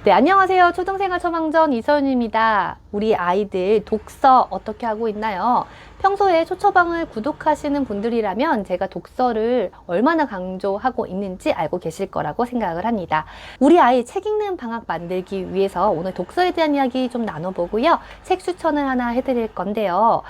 네, 안녕하세요. 초등생활 처방전 이서윤입니다. 우리 아이들 독서 어떻게 하고 있나요? 평소에 초처방을 구독하시는 분들이라면 제가 독서를 얼마나 강조하고 있는지 알고 계실 거라고 생각을 합니다. 우리 아이 책 읽는 방학 만들기 위해서 오늘 독서에 대한 이야기 좀 나눠보고요. 책 추천을 하나 해드릴 건데요.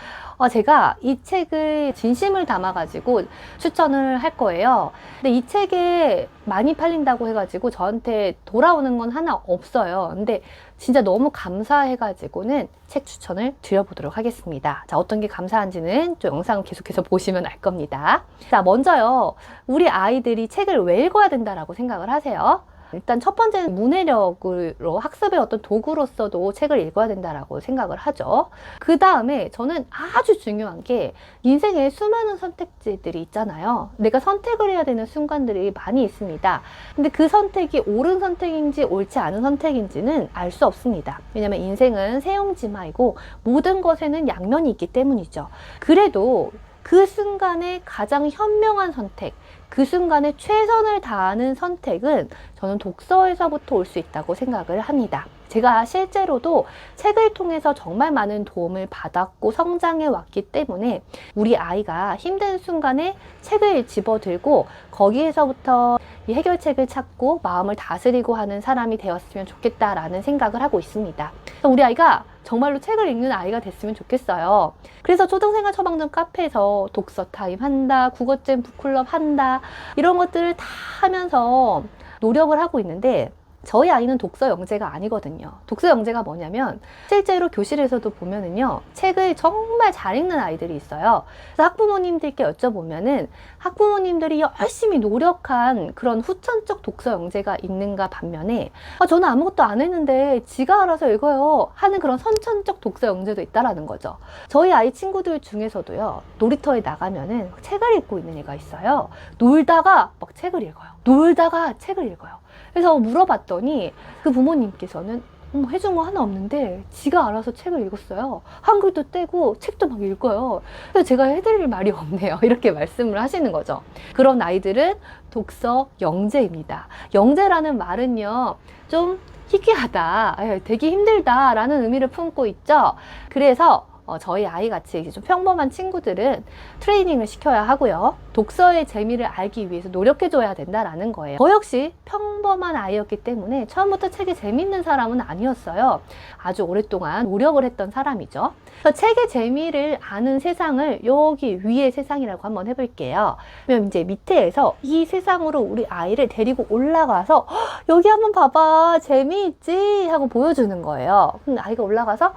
제가 이 책을 진심을 담아가지고 추천을 할 거예요. 근데 이 책에 많이 팔린다고 해가지고 저한테 돌아오는 건 하나 없어요. 근데 진짜 너무 감사해가지고는 책 추천을 드려보도록 하겠습니다. 자, 어떤 게 감사한지는 또 영상 계속해서 보시면 알 겁니다. 자, 먼저요. 우리 아이들이 책을 왜 읽어야 된다라고 생각을 하세요? 일단 첫 번째는 문해력으로 학습의 어떤 도구로서도 책을 읽어야 된다라고 생각을 하죠. 그 다음에 저는 아주 중요한 게 인생에 수많은 선택지들이 있잖아요. 내가 선택을 해야 되는 순간들이 많이 있습니다. 근데 그 선택이 옳은 선택인지 옳지 않은 선택인지는 알 수 없습니다. 왜냐면 인생은 세용지마이고 모든 것에는 양면이 있기 때문이죠. 그래도 그 순간에 가장 현명한 선택, 그 순간에 최선을 다하는 선택은 저는 독서에서부터 올 수 있다고 생각을 합니다. 제가 실제로도 책을 통해서 정말 많은 도움을 받았고 성장해 왔기 때문에 우리 아이가 힘든 순간에 책을 집어들고 거기에서부터 이 해결책을 찾고 마음을 다스리고 하는 사람이 되었으면 좋겠다라는 생각을 하고 있습니다. 그래서 우리 아이가 정말로 책을 읽는 아이가 됐으면 좋겠어요. 그래서 초등생활 처방전 카페에서 독서 타임 한다, 국어잼 북클럽 한다, 이런 것들을 다 하면서 노력을 하고 있는데 저희 아이는 독서 영재가 아니거든요. 독서 영재가 뭐냐면 실제로 교실에서도 보면은요, 책을 정말 잘 읽는 아이들이 있어요. 그래서 학부모님들께 여쭤보면은 학부모님들이 열심히 노력한 그런 후천적 독서 영재가 있는가 반면에 저는 아무것도 안 했는데 지가 알아서 읽어요 하는 그런 선천적 독서 영재도 있다라는 거죠. 저희 아이 친구들 중에서도요, 놀이터에 나가면은 책을 읽고 있는 애가 있어요. 놀다가 막 책을 읽어요. 놀다가 책을 읽어요. 그래서 물어봤더니 그 부모님께서는 해준 거 하나 없는데 지가 알아서 책을 읽었어요. 한글도 떼고 책도 막 읽어요. 그래서 제가 해드릴 말이 없네요. 이렇게 말씀을 하시는 거죠. 그런 아이들은 독서 영재입니다. 영재라는 말은요, 좀 희귀하다, 되게 힘들다라는 의미를 품고 있죠. 그래서 저희 아이같이 좀 평범한 친구들은 트레이닝을 시켜야 하고요. 독서의 재미를 알기 위해서 노력해줘야 된다라는 거예요. 저 역시 평범한 아이였기 때문에 처음부터 책이 재밌는 사람은 아니었어요. 아주 오랫동안 노력을 했던 사람이죠. 그래서 책의 재미를 아는 세상을 여기 위의 세상이라고 한번 해볼게요. 그러면 이제 밑에에서 이 세상으로 우리 아이를 데리고 올라가서 여기 한번 봐봐, 재미있지? 하고 보여주는 거예요. 그럼 아이가 올라가서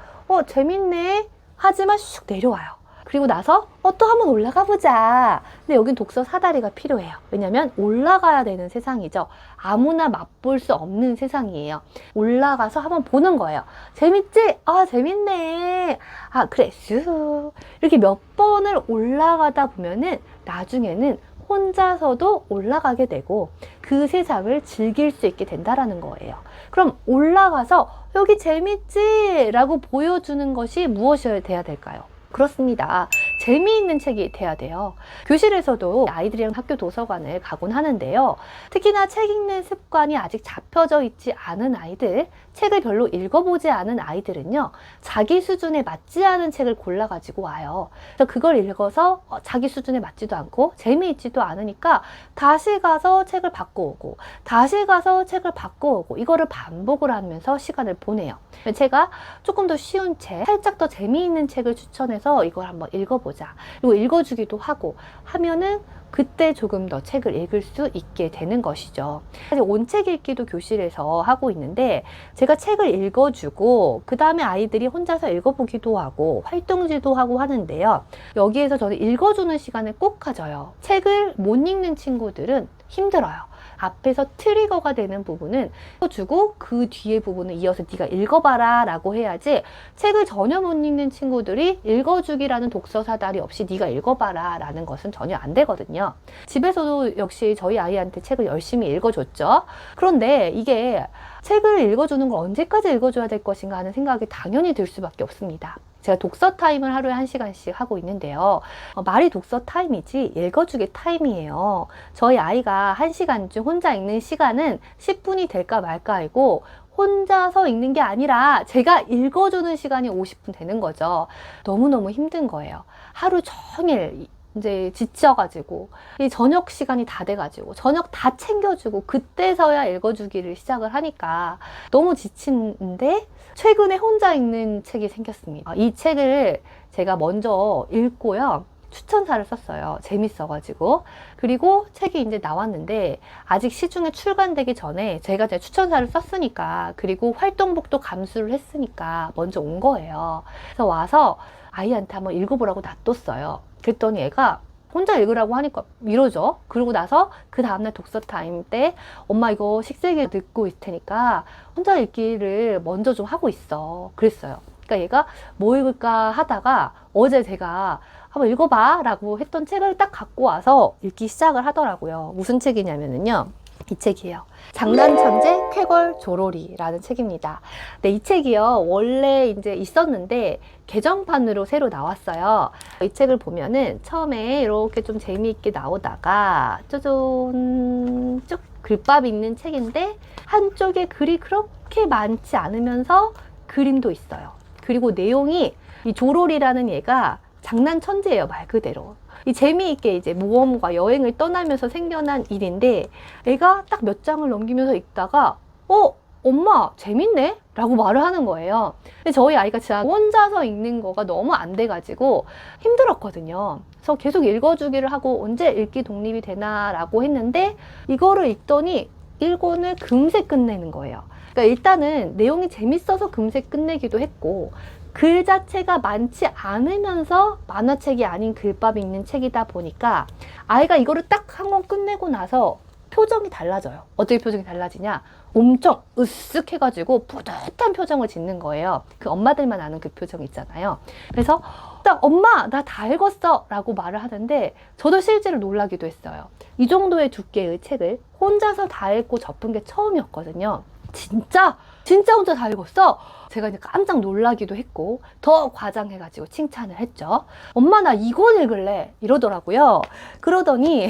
재밌네 하지만 슉 내려와요. 그리고 나서 또 한번 올라가 보자. 근데 여긴 독서 사다리가 필요해요. 왜냐면 올라가야 되는 세상이죠. 아무나 맛볼 수 없는 세상이에요. 올라가서 한번 보는 거예요. 재밌지? 재밌네. 그래, 쑥. 이렇게 몇 번을 올라가다 보면은 나중에는 혼자서도 올라가게 되고 그 세상을 즐길 수 있게 된다라는 거예요. 그럼 올라가서 여기 재밌지? 라고 보여주는 것이 무엇이 돼야 될까요? 그렇습니다. 재미있는 책이 돼야 돼요. 교실에서도 아이들이랑 학교 도서관을 가곤 하는데요. 특히나 책 읽는 습관이 아직 잡혀져 있지 않은 아이들, 책을 별로 읽어보지 않은 아이들은요, 자기 수준에 맞지 않은 책을 골라가지고 와요. 그래서 그걸 읽어서 자기 수준에 맞지도 않고 재미있지도 않으니까 다시 가서 책을 바꿔오고 다시 가서 책을 바꿔오고 이거를 반복을 하면서 시간을 보내요. 제가 조금 더 쉬운 책, 살짝 더 재미있는 책을 추천해서 이걸 한번 읽어보자. 그리고 읽어주기도 하고 하면은 그때 조금 더 책을 읽을 수 있게 되는 것이죠. 사실 온책 읽기도 교실에서 하고 있는데 제가 책을 읽어주고 그 다음에 아이들이 혼자서 읽어보기도 하고 활동지도 하고 하는데요. 여기에서 저는 읽어주는 시간을 꼭 가져요. 책을 못 읽는 친구들은 힘들어요. 앞에서 트리거가 되는 부분은 주고 그 뒤에 부분을 이어서 네가 읽어봐라 라고 해야지, 책을 전혀 못 읽는 친구들이 읽어주기라는 독서 사다리 없이 네가 읽어봐라 라는 것은 전혀 안 되거든요. 집에서도 역시 저희 아이한테 책을 열심히 읽어줬죠. 그런데 이게 책을 읽어주는 걸 언제까지 읽어줘야 될 것인가 하는 생각이 당연히 들 수밖에 없습니다. 제가 독서 타임을 하루에 1시간씩 하고 있는데요. 말이 독서 타임이지 읽어주기 타임이에요. 저희 아이가 1시간 중 혼자 읽는 시간은 10분이 될까 말까이고 혼자서 읽는 게 아니라 제가 읽어주는 시간이 50분 되는 거죠. 너무너무 힘든 거예요. 하루 종일 이제 지쳐가지고 이 저녁 시간이 다 돼가지고 저녁 다 챙겨주고 그때서야 읽어주기를 시작을 하니까 너무 지치는데 최근에 혼자 읽는 책이 생겼습니다. 이 책을 제가 먼저 읽고요. 추천사를 썼어요. 재밌어가지고. 그리고 책이 이제 나왔는데 아직 시중에 출간되기 전에 제가 이제 추천사를 썼으니까 그리고 활동복도 감수를 했으니까 먼저 온 거예요. 그래서 와서 아이한테 한번 읽어보라고 놔뒀어요. 그랬더니 애가 혼자 읽으라고 하니까 이러죠. 그러고 나서 그 다음날 독서 타임 때 엄마 이거 식세기 듣고 있을 테니까 혼자 읽기를 먼저 좀 하고 있어. 그랬어요. 그러니까 얘가 뭐 읽을까 하다가 어제 제가 한번 읽어봐 라고 했던 책을 딱 갖고 와서 읽기 시작을 하더라고요. 무슨 책이냐면요. 이 책이에요. 장난천재 쾌걸 조로리라는 책입니다. 네, 이 책이요. 원래 이제 있었는데 개정판으로 새로 나왔어요. 이 책을 보면은 처음에 이렇게 좀 재미있게 나오다가 짜잔 쭉 글밥이 있는 책인데 한쪽에 글이 그렇게 많지 않으면서 그림도 있어요. 그리고 내용이 이 조로리라는 얘가 장난천재예요. 말 그대로. 이 재미있게 이제 모험과 여행을 떠나면서 생겨난 일인데 애가 딱 몇 장을 넘기면서 읽다가 엄마 재밌네? 라고 말을 하는 거예요. 근데 저희 아이가 진짜 혼자서 읽는 거가 너무 안 돼가지고 힘들었거든요. 그래서 계속 읽어주기를 하고 언제 읽기 독립이 되나 라고 했는데 이거를 읽더니 1권을 금세 끝내는 거예요. 그러니까 일단은 내용이 재밌어서 금세 끝내기도 했고 글 자체가 많지 않으면서 만화책이 아닌 글밥이 있는 책이다 보니까 아이가 이거를 딱 한 권 끝내고 나서 표정이 달라져요. 어떻게 표정이 달라지냐? 엄청 으쓱 해가지고 뿌듯한 표정을 짓는 거예요. 그 엄마들만 아는 그 표정 있잖아요. 그래서 딱 엄마 나 다 읽었어 라고 말을 하는데 저도 실제로 놀라기도 했어요. 이 정도의 두께의 책을 혼자서 다 읽고 접은 게 처음이었거든요. 진짜 혼자 다 읽었어? 제가 이제 깜짝 놀라기도 했고 더 과장해가지고 칭찬을 했죠. 엄마 나 2권 읽을래 이러더라고요. 그러더니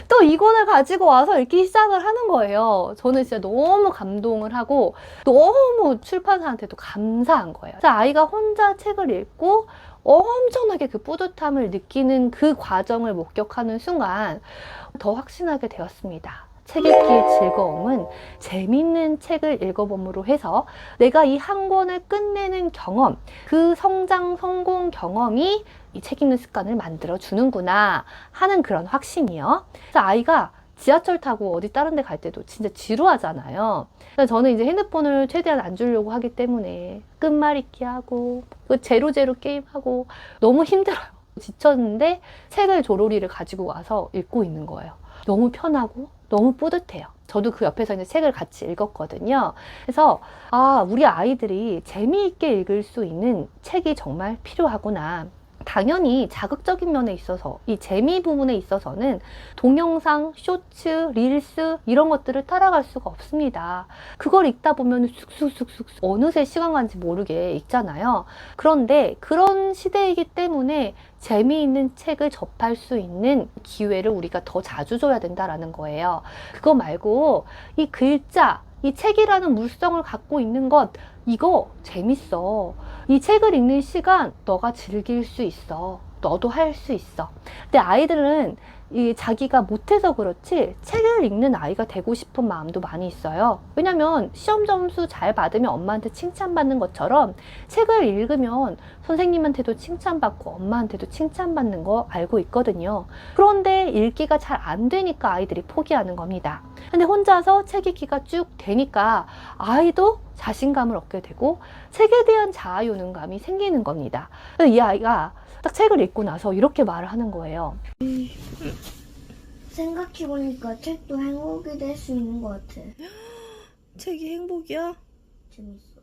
또 2권을 가지고 와서 읽기 시작을 하는 거예요. 저는 진짜 너무 감동을 하고 너무 출판사한테도 감사한 거예요. 그래서 아이가 혼자 책을 읽고 엄청나게 그 뿌듯함을 느끼는 그 과정을 목격하는 순간 더 확신하게 되었습니다. 책 읽기의 즐거움은 재밌는 책을 읽어봄으로 해서 내가 이 한 권을 끝내는 경험, 그 성장, 성공 경험이 이 책 읽는 습관을 만들어 주는구나 하는 그런 확신이요. 그래서 아이가 지하철 타고 어디 다른 데 갈 때도 진짜 지루하잖아요. 그래서 저는 이제 핸드폰을 최대한 안 주려고 하기 때문에 끝말잇기 하고 그 제로제로 게임하고 너무 힘들어요. 지쳤는데 책을 조로리를 가지고 와서 읽고 있는 거예요. 너무 편하고 너무 뿌듯해요. 저도 그 옆에서 이제 책을 같이 읽었거든요. 그래서 우리 아이들이 재미있게 읽을 수 있는 책이 정말 필요하구나. 당연히 자극적인 면에 있어서 이 재미 부분에 있어서는 동영상, 쇼츠, 릴스 이런 것들을 따라갈 수가 없습니다. 그걸 읽다 보면 쑥쑥쑥쑥 어느새 시간 가는지 모르게 읽잖아요. 그런데 그런 시대이기 때문에 재미있는 책을 접할 수 있는 기회를 우리가 더 자주 줘야 된다라는 거예요. 그거 말고 이 글자, 이 책이라는 물성을 갖고 있는 것 이거 재밌어. 이 책을 읽는 시간 너가 즐길 수 있어. 너도 할 수 있어. 근데 아이들은 이 자기가 못해서 그렇지 책을 읽는 아이가 되고 싶은 마음도 많이 있어요. 왜냐면 시험 점수 잘 받으면 엄마한테 칭찬받는 것처럼 책을 읽으면 선생님한테도 칭찬받고 엄마한테도 칭찬받는 거 알고 있거든요. 그런데 읽기가 잘 안 되니까 아이들이 포기하는 겁니다. 근데 혼자서 책 읽기가 쭉 되니까 아이도 자신감을 얻게 되고 책에 대한 자아요능감이 생기는 겁니다. 그래서 이 아이가 딱 책을 읽고 나서 이렇게 말을 하는 거예요. 생각해보니까 책도 행복이 될 수 있는 것 같아. 책이 행복이야? 재밌어.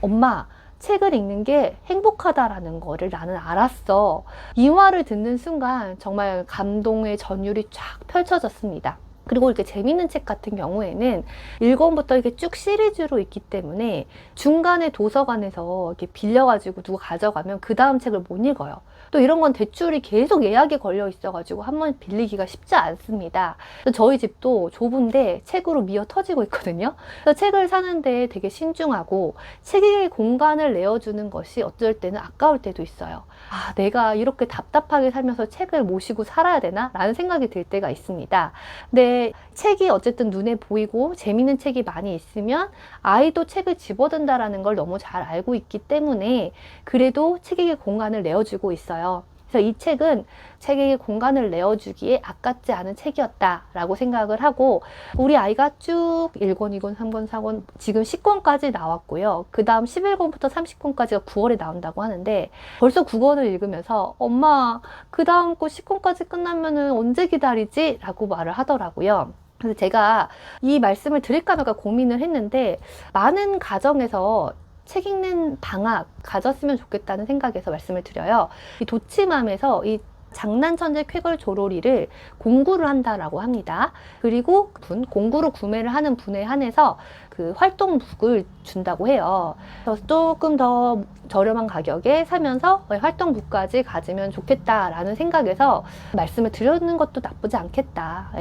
엄마, 책을 읽는 게 행복하다라는 거를 나는 알았어. 이 말을 듣는 순간 정말 감동의 전율이 쫙 펼쳐졌습니다. 그리고 이렇게 재밌는 책 같은 경우에는 1권부터 이렇게 쭉 시리즈로 있기 때문에 중간에 도서관에서 이렇게 빌려가지고 누가 가져가면 그 다음 책을 못 읽어요. 또 이런 건 대출이 계속 예약에 걸려 있어가지고 한번 빌리기가 쉽지 않습니다. 저희 집도 좁은데 책으로 미어 터지고 있거든요. 그래서 책을 사는데 되게 신중하고 책의 공간을 내어주는 것이 어쩔 때는 아까울 때도 있어요. 아, 내가 이렇게 답답하게 살면서 책을 모시고 살아야 되나? 라는 생각이 들 때가 있습니다. 근데 책이 어쨌든 눈에 보이고 재밌는 책이 많이 있으면 아이도 책을 집어든다라는 걸 너무 잘 알고 있기 때문에 그래도 책에게 공간을 내어주고 있어요. 그래서 이 책은 책에게 공간을 내어주기에 아깝지 않은 책이었다라고 생각을 하고 우리 아이가 쭉 1권, 2권, 3권, 4권 지금 10권까지 나왔고요. 그 다음 11권부터 30권까지가 9월에 나온다고 하는데 벌써 9권을 읽으면서 엄마 그 다음 거 10권까지 끝나면은 언제 기다리지? 라고 말을 하더라고요. 그래서 제가 이 말씀을 드릴까 말까 고민을 했는데 많은 가정에서 책 읽는 방학 가졌으면 좋겠다는 생각에서 말씀을 드려요. 이 도치맘에서 이 장난천재 쾌걸 조로리를 공구를 한다라고 합니다. 그리고 공구로 구매를 하는 분에 한해서 그 활동북을 준다고 해요. 그래서 조금 더 저렴한 가격에 사면서 활동북까지 가지면 좋겠다라는 생각에서 말씀을 드리는 것도 나쁘지 않겠다.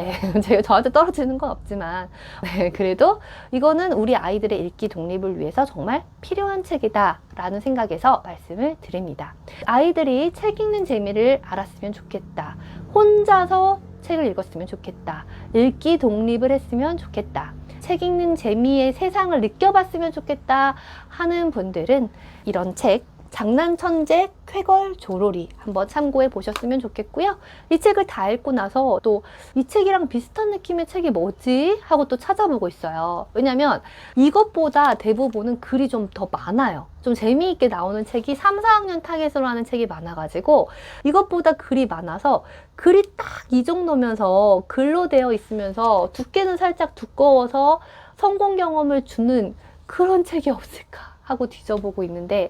제가 저한테 떨어지는 건 없지만 그래도 이거는 우리 아이들의 읽기 독립을 위해서 정말 필요한 책이다 라는 생각에서 말씀을 드립니다. 아이들이 책 읽는 재미를 알았으면 좋겠다. 혼자서 책을 읽었으면 좋겠다. 읽기 독립을 했으면 좋겠다. 책 읽는 재미의 세상을 느껴봤으면 좋겠다 하는 분들은 이런 책 장난천재 쾌걸 조로리 한번 참고해 보셨으면 좋겠고요. 이 책을 다 읽고 나서 또 이 책이랑 비슷한 느낌의 책이 뭐지? 하고 또 찾아보고 있어요. 왜냐면 이것보다 대부분은 글이 좀 더 많아요. 좀 재미있게 나오는 책이 3, 4학년 타겟으로 하는 책이 많아가지고 이것보다 글이 많아서 글이 딱 이 정도면서 글로 되어 있으면서 두께는 살짝 두꺼워서 성공 경험을 주는 그런 책이 없을까 하고 뒤져보고 있는데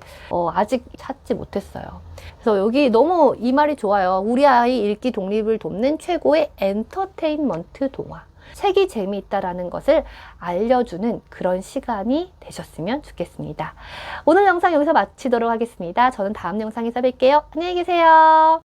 아직 찾지 못했어요. 그래서 여기 너무 이 말이 좋아요. 우리 아이 읽기 독립을 돕는 최고의 엔터테인먼트 동화. 책이 재미있다라는 것을 알려주는 그런 시간이 되셨으면 좋겠습니다. 오늘 영상 여기서 마치도록 하겠습니다. 저는 다음 영상에서 뵐게요. 안녕히 계세요.